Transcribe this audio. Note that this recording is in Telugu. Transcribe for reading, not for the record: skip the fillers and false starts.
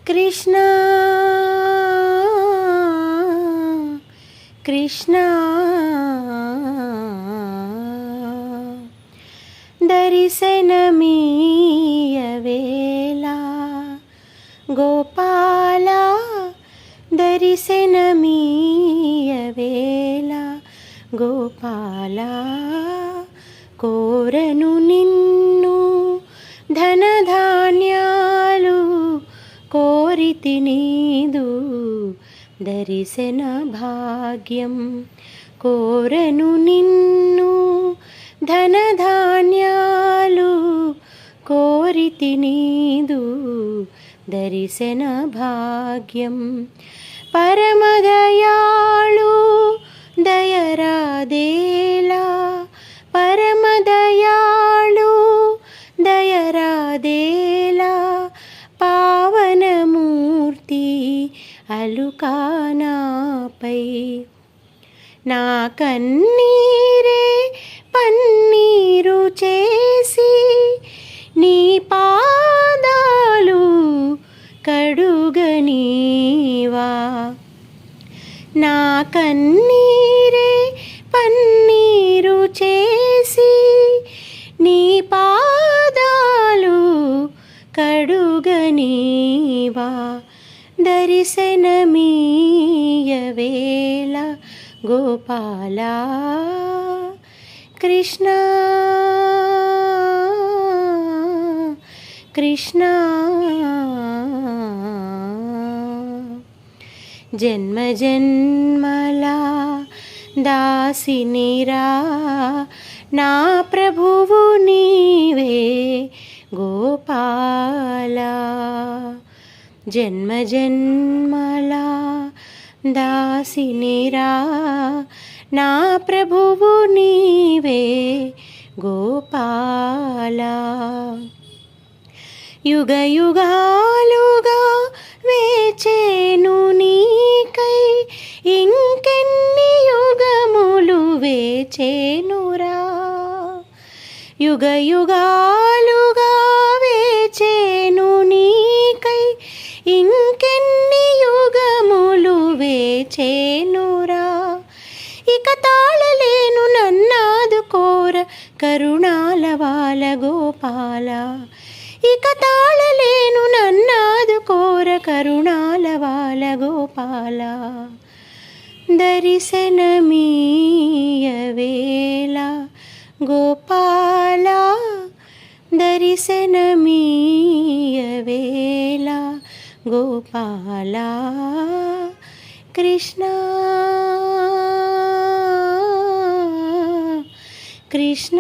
కృష్ణ కృష్ణ దర్శనమీయవేళ గోపాల దర్శనమీయవేళ గోపాల కోరను నిన్ను ధనధాన్యాలు కోరితి నీదు దర్శన భాగ్యం కోరను నిన్ను ధనధాన్యాలు కోరితి నీదు దర్శన భాగ్యం పరమదయాళు దయరాదేలా పరమదయాళు దయరాదేలా పావనమూర్తి అలుకానాపై నా కన్నీరే పన్నీరు చేసి నీ పాదాలు కడుగనీవా నా కన్నీరే పన్నీరు చేసి నీ పాదాలు కడుగనీవా దర్శనమీయవేళ గోపాల కృష్ణ కృష్ణ జన్మ జన్మల దాసినిరా నా ప్రభువు నీవే గోపాల జన్మ జన్మల దాసినిరా నా ప్రభువు నీవే గోపాల యుగ యుగాలుగా వేచేను నీకై ఇంకెన్ని యుగములు వేచేనురా యుగ యుగాలుగా వేచేను నీకై ఇంకెన్ని యుగములు వేచేనురా ఇక తాళలేను నన్నాదుకోర కరుణాల వాల గోపాల ఇక తాళలేను నన్నాదుకోర కరుణాల వాల గోపాల దర్శనమీయవేళ గోపాల దర్శనమీయవేళ గోపాల కృష్ణ కృష్ణ